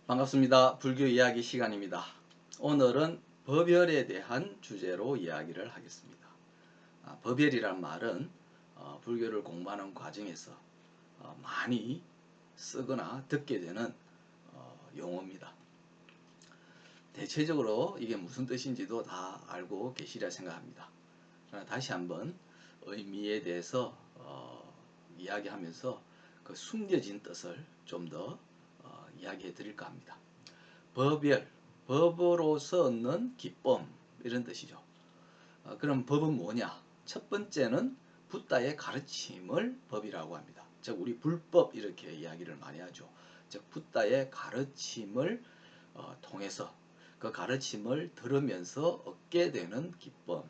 반갑습니다. 불교 이야기 시간입니다. 오늘은 법열에 대한 주제로 이야기를 하겠습니다. 법열이란 말은 불교를 공부하는 과정에서 많이 쓰거나 듣게 되는 용어입니다. 대체적으로 이게 무슨 뜻인지도 다 알고 계시리라 생각합니다. 그러나 다시 한번 의미에 대해서 이야기하면서 그 숨겨진 뜻을 좀 더 이야기해 드릴까 합니다. 법열, 법으로서 얻는 기쁨 이런 뜻이죠. 그럼 법은 뭐냐? 첫 번째는 붓다의 가르침을 법이라고 합니다. 즉 우리 불법 이렇게 이야기를 많이 하죠. 즉 붓다의 가르침을 통해서 그 가르침을 들으면서 얻게 되는 기쁨,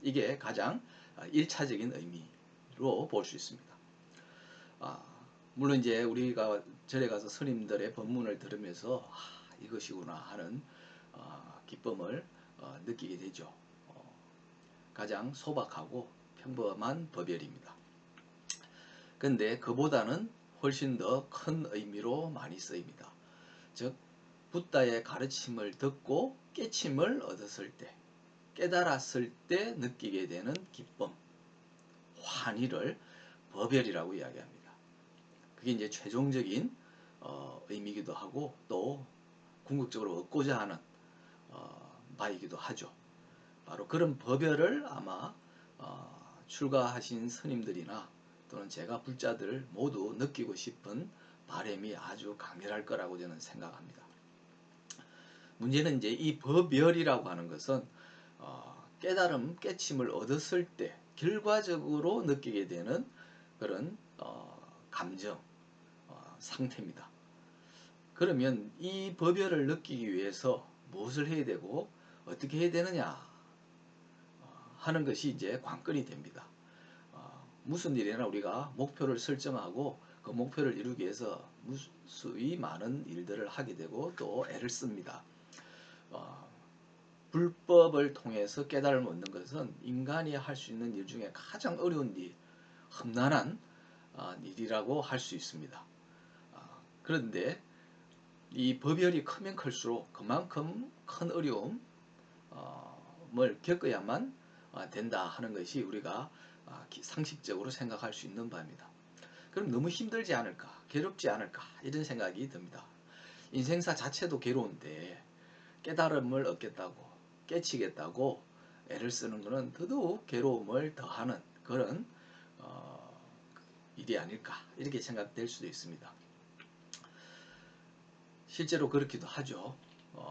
이게 가장 1차적인 의미로 볼 수 있습니다. 물론 이제 우리가 절에 가서 스님들의 법문을 들으면서 이것이구나 하는 기쁨을 느끼게 되죠. 가장 소박하고 평범한 법열입니다. 근데 그보다는 훨씬 더 큰 의미로 많이 쓰입니다. 즉 붓다의 가르침을 듣고 깨침을 얻었을 때, 깨달았을 때 느끼게 되는 기쁨, 환희를 법열이라고 이야기합니다. 그게 이제 최종적인 의미이기도 하고 또 궁극적으로 얻고자 하는 바이기도 하죠. 바로 그런 법열을 아마 출가하신 스님들이나 또는 제가 불자들 모두 느끼고 싶은 바람이 아주 강렬할 거라고 저는 생각합니다. 문제는 이제 이 법열이라고 하는 것은 깨달음, 깨침을 얻었을 때 결과적으로 느끼게 되는 그런 감정, 상태입니다. 그러면 이 법열을 느끼기 위해서 무엇을 해야 되고 어떻게 해야 되느냐 하는 것이 이제 관건이 됩니다. 무슨 일이나 우리가 목표를 설정하고 그 목표를 이루기 위해서 무수히 많은 일들을 하게 되고 또 애를 씁니다. 불법을 통해서 깨달음을 얻는 것은 인간이 할 수 있는 일 중에 가장 어려운 일, 험난한 일이라고 할 수 있습니다. 그런데 이 법열이 크면 클수록 그만큼 큰 어려움을 겪어야만 된다 하는 것이 우리가 상식적으로 생각할 수 있는 바입니다. 그럼 너무 힘들지 않을까, 괴롭지 않을까 이런 생각이 듭니다. 인생사 자체도 괴로운데 깨달음을 얻겠다고, 깨치겠다고 애를 쓰는 것은 더더욱 괴로움을 더하는 그런 일이 아닐까 이렇게 생각될 수도 있습니다. 실제로 그렇기도 하죠.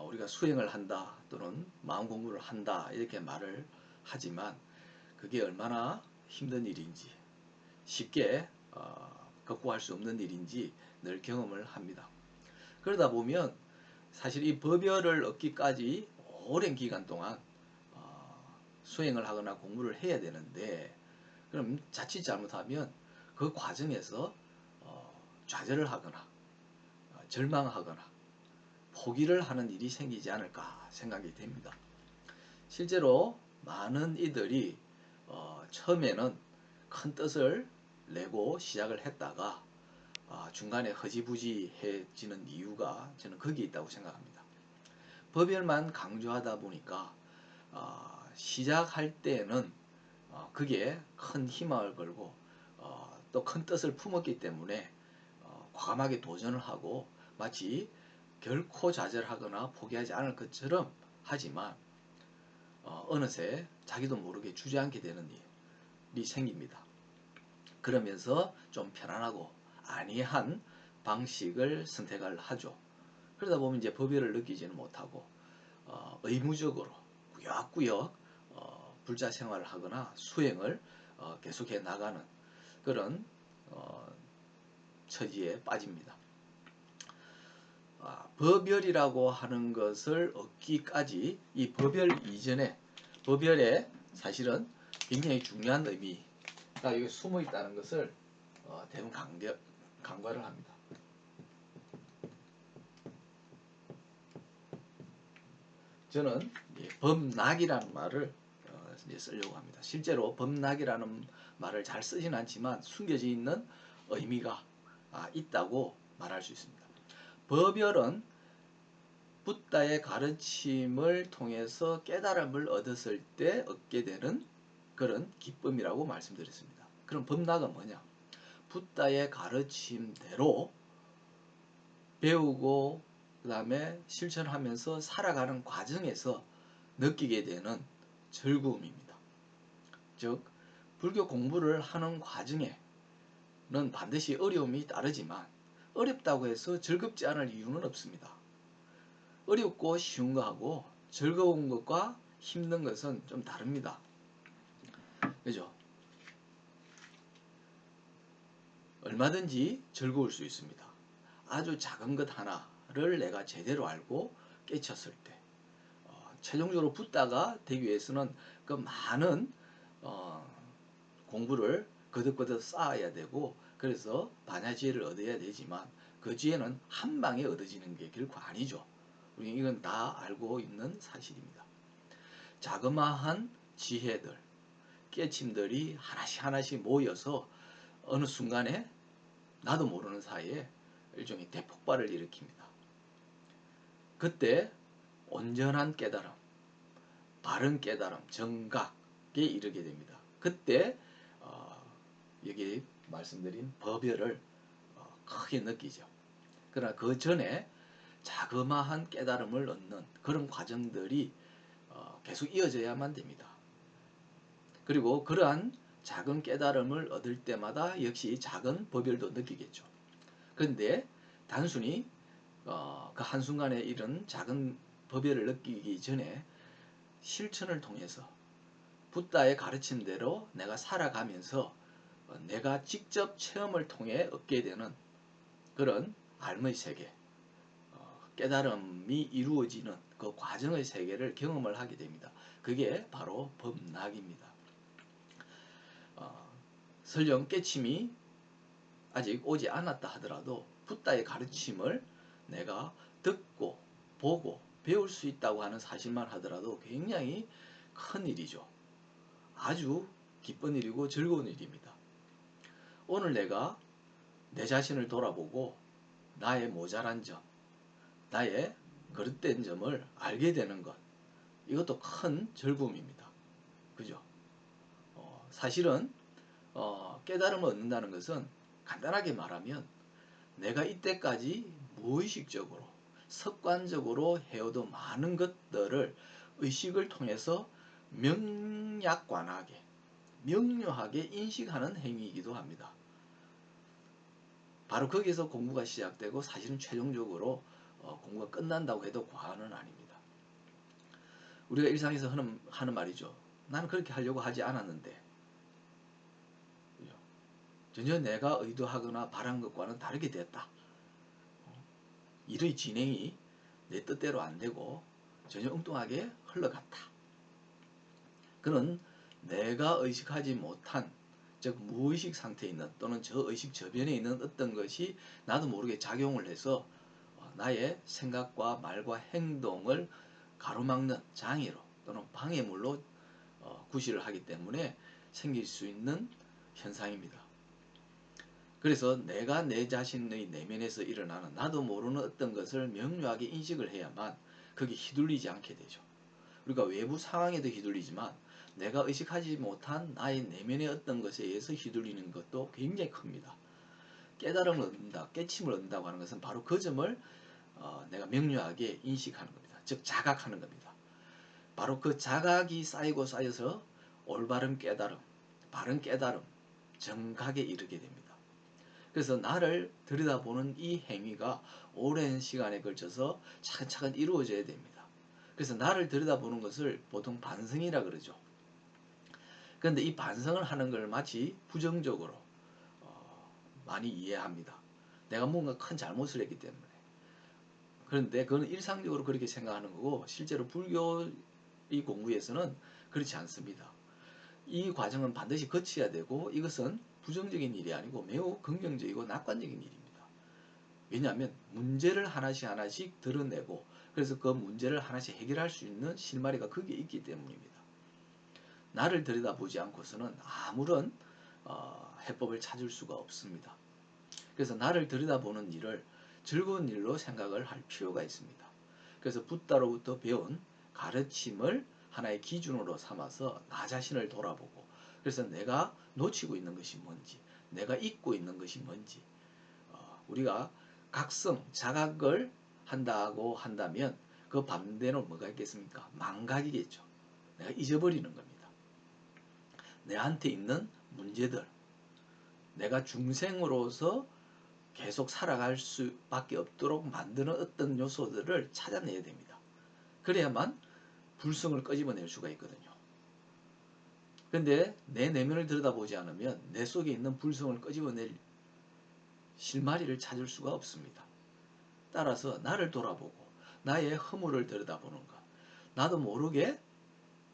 우리가 수행을 한다 또는 마음 공부를 한다 이렇게 말을 하지만 그게 얼마나 힘든 일인지, 쉽게 극복할 수 없는 일인지 늘 경험을 합니다. 그러다 보면 사실 이 법열을 얻기까지 오랜 기간 동안 수행을 하거나 공부를 해야 되는데, 그럼 자칫 잘못하면 그 과정에서 좌절을 하거나 절망하거나 포기를 하는 일이 생기지 않을까 생각이 됩니다. 실제로 많은 이들이 처음에는 큰 뜻을 내고 시작을 했다가 중간에 허지부지해지는 이유가 저는 거기에 있다고 생각합니다. 법열만 강조하다 보니까 시작할 때는 그게 큰 희망을 걸고 또 큰 뜻을 품었기 때문에 과감하게 도전을 하고 마치 결코 좌절하거나 포기하지 않을 것처럼 하지만 어느새 자기도 모르게 주저앉게 되는 일이 생깁니다. 그러면서 좀 편안하고 안이한 방식을 선택을 하죠. 그러다 보면 이제 법열을 느끼지는 못하고 의무적으로 꾸역꾸역 불자 생활을 하거나 수행을 계속해 나가는 그런 처지에 빠집니다. 법열이라고 하는 것을 얻기까지 이 법열 이전에 법열에 사실은 굉장히 중요한 의미가 여기 숨어 있다는 것을 대부분 간과를 합니다. 저는 법락이라는 말을 이제 쓰려고 합니다. 실제로 법락이라는 말을 잘 쓰진 않지만 숨겨져 있는 의미가 있다고 말할 수 있습니다. 법열은 붓다의 가르침을 통해서 깨달음을 얻었을 때 얻게 되는 그런 기쁨이라고 말씀드렸습니다. 그럼 법락은 뭐냐? 붓다의 가르침대로 배우고 그 다음에 실천하면서 살아가는 과정에서 느끼게 되는 즐거움입니다. 즉 불교 공부를 하는 과정에는 반드시 어려움이 따르지만 어렵다고 해서 즐겁지 않을 이유는 없습니다. 어렵고 쉬운 거하고 즐거운 것과 힘든 것은 좀 다릅니다. 그죠? 얼마든지 즐거울 수 있습니다. 아주 작은 것 하나를 내가 제대로 알고 깨쳤을 때 최종적으로 붓다가 되기 위해서는 그 많은 공부를 거듭거듭 쌓아야 되고 그래서 반야지혜를 얻어야 되지만 그 지혜는 한 방에 얻어지는 게 결코 아니죠. 우리 이건 다 알고 있는 사실입니다. 자그마한 지혜들, 깨침들이 하나씩 하나씩 모여서 어느 순간에 나도 모르는 사이에 일종의 대폭발을 일으킵니다. 그때 온전한 깨달음, 바른 깨달음, 정각에 이르게 됩니다. 그때 여기 말씀드린 법열을 크게 느끼죠. 그러나 그 전에 자그마한 깨달음을 얻는 그런 과정들이 계속 이어져야만 됩니다. 그리고 그러한 작은 깨달음을 얻을 때마다 역시 작은 법열도 느끼겠죠. 그런데 단순히 그 한순간에 이런 작은 법열을 느끼기 전에 실천을 통해서 붓다의 가르침대로 내가 살아가면서 내가 직접 체험을 통해 얻게 되는 그런 삶의 세계, 깨달음이 이루어지는 그 과정의 세계를 경험을 하게 됩니다. 그게 바로 법락입니다. 설령 깨침이 아직 오지 않았다 하더라도 붓다의 가르침을 내가 듣고 보고 배울 수 있다고 하는 사실만 하더라도 굉장히 큰 일이죠. 아주 기쁜 일이고 즐거운 일입니다. 오늘 내가 내 자신을 돌아보고 나의 모자란 점, 나의 그릇된 점을 알게 되는 것, 이것도 큰 즐거움입니다. 그죠? 사실은 깨달음을 얻는다는 것은 간단하게 말하면 내가 이때까지 무의식적으로 습관적으로 해오던 많은 것들을 의식을 통해서 명약관하게 명료하게 인식하는 행위이기도 합니다. 바로 거기서 공부가 시작되고 사실은 최종적으로 공부가 끝난다고 해도 과언은 아닙니다. 우리가 일상에서 하는 말이죠. 나는 그렇게 하려고 하지 않았는데 전혀 내가 의도하거나 바란 것과는 다르게 됐다. 일의 진행이 내 뜻대로 안 되고 전혀 엉뚱하게 흘러갔다. 그는 내가 의식하지 못한 즉 무의식 상태에 있는 또는 저의식 저변에 있는 어떤 것이 나도 모르게 작용을 해서 나의 생각과 말과 행동을 가로막는 장애로 또는 방해물로 구실을 하기 때문에 생길 수 있는 현상입니다. 그래서 내가 내 자신의 내면에서 일어나는 나도 모르는 어떤 것을 명료하게 인식을 해야만 그게 휘둘리지 않게 되죠. 우리가 외부 상황에도 휘둘리지만 내가 의식하지 못한 나의 내면의 어떤 것에 의해서 휘둘리는 것도 굉장히 큽니다. 깨달음을 얻는다, 깨침을 얻는다고 하는 것은 바로 그 점을 내가 명료하게 인식하는 겁니다. 즉 자각하는 겁니다. 바로 그 자각이 쌓이고 쌓여서 올바른 깨달음, 바른 깨달음, 정각에 이르게 됩니다. 그래서 나를 들여다보는 이 행위가 오랜 시간에 걸쳐서 차근차근 이루어져야 됩니다. 그래서 나를 들여다보는 것을 보통 반성이라 그러죠. 그런데 이 반성을 하는 걸 마치 부정적으로 많이 이해합니다. 내가 뭔가 큰 잘못을 했기 때문에. 그런데 그건 일상적으로 그렇게 생각하는 거고 실제로 불교의 공부에서는 그렇지 않습니다. 이 과정은 반드시 거쳐야 되고 이것은 부정적인 일이 아니고 매우 긍정적이고 낙관적인 일입니다. 왜냐하면 문제를 하나씩 하나씩 드러내고 그래서 그 문제를 하나씩 해결할 수 있는 실마리가 거기에 있기 때문입니다. 나를 들여다보지 않고서는 아무런 해법을 찾을 수가 없습니다. 그래서 나를 들여다보는 일을 즐거운 일로 생각을 할 필요가 있습니다. 그래서 붓다로부터 배운 가르침을 하나의 기준으로 삼아서 나 자신을 돌아보고, 그래서 내가 놓치고 있는 것이 뭔지, 내가 잊고 있는 것이 뭔지, 우리가 각성, 자각을 한다고 한다면 그 반대로 뭐가 있겠습니까? 망각이겠죠. 내가 잊어버리는 겁니다. 내한테 있는 문제들, 내가 중생으로서 계속 살아갈 수밖에 없도록 만드는 어떤 요소들을 찾아내야 됩니다. 그래야만 불성을 끄집어낼 수가 있거든요. 근데 내 내면을 들여다보지 않으면 내 속에 있는 불성을 끄집어낼 실마리를 찾을 수가 없습니다. 따라서 나를 돌아보고 나의 허물을 들여다보는 것, 나도 모르게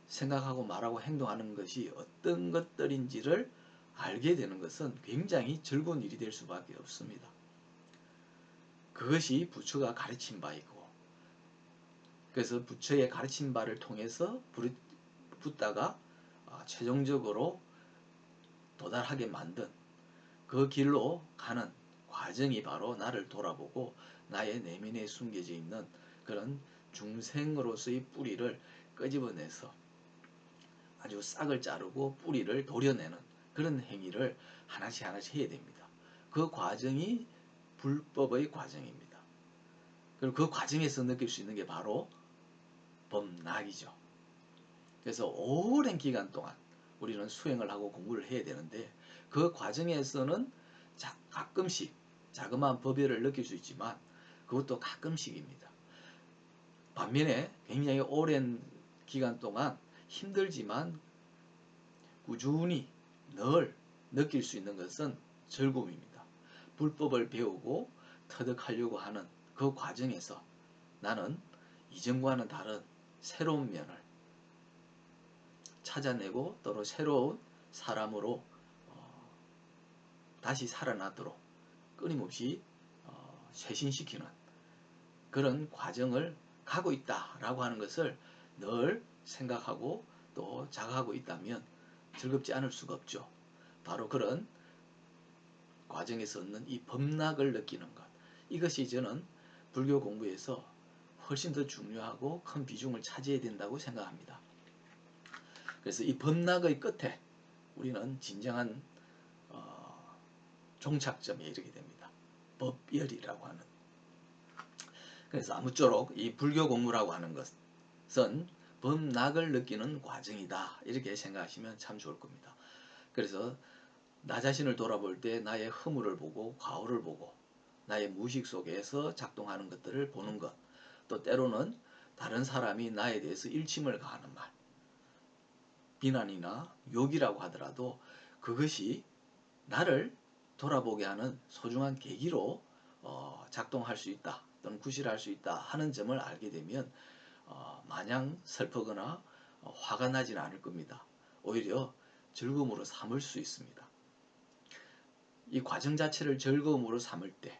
생각하고 말하고 행동하는 것이 어떤 것들인지를 알게 되는 것은 굉장히 즐거운 일이 될 수밖에 없습니다. 그것이 부처가 가르친 바이고, 그래서 부처의 가르친 바를 통해서 붓다가 최종적으로 도달하게 만든 그 길로 가는 과정이 바로 나를 돌아보고 나의 내면에 숨겨져 있는 그런 중생으로서의 뿌리를 끄집어내서 아주 싹을 자르고 뿌리를 도려내는 그런 행위를 하나씩 하나씩 해야 됩니다. 그 과정이 불법의 과정입니다. 그리고 그 과정에서 느낄 수 있는 게 바로 범락이죠. 그래서 오랜 기간 동안 우리는 수행을 하고 공부를 해야 되는데, 그 과정에서는 가끔씩 자그마한 법열을 느낄 수 있지만 그것도 가끔씩입니다. 반면에 굉장히 오랜 기간 동안 힘들지만 꾸준히 늘 느낄 수 있는 것은 즐거움입니다. 불법을 배우고 터득하려고 하는 그 과정에서 나는 이전과는 다른 새로운 면을 찾아내고 또는 새로운 사람으로 다시 살아나도록 끊임없이 쇄신시키는 그런 과정을 가고 있다라고 하는 것을 늘 생각하고 또 자각하고 있다면 즐겁지 않을 수가 없죠. 바로 그런 과정에서 얻는 이 범락을 느끼는 것, 이것이 저는 불교 공부에서 훨씬 더 중요하고 큰 비중을 차지해야 된다고 생각합니다. 그래서 이 범락의 끝에 우리는 진정한 종착점에 이르게 됩니다. 법열이라고 하는. 그래서 아무쪼록 이 불교 공부라고 하는 것은 범락을 느끼는 과정이다, 이렇게 생각하시면 참 좋을 겁니다. 그래서 나 자신을 돌아볼 때 나의 허물을 보고 과오를 보고 나의 무의식 속에서 작동하는 것들을 보는 것, 또 때로는 다른 사람이 나에 대해서 일침을 가하는 말, 비난이나 욕이라고 하더라도 그것이 나를 돌아보게 하는 소중한 계기로 작동할 수 있다 또는 구실할 수 있다 하는 점을 알게 되면 마냥 슬프거나 화가 나지는 않을 겁니다. 오히려 즐거움으로 삼을 수 있습니다. 이 과정 자체를 즐거움으로 삼을 때,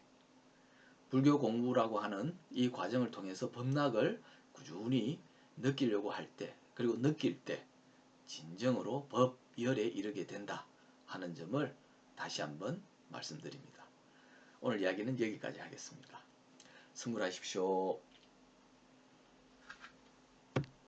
불교 공부라고 하는 이 과정을 통해서 범락을 꾸준히 느끼려고 할 때, 그리고 느낄 때 진정으로 법열에 이르게 된다 하는 점을 다시 한번 말씀드립니다. 오늘 이야기는 여기까지 하겠습니다. 승불하십시오.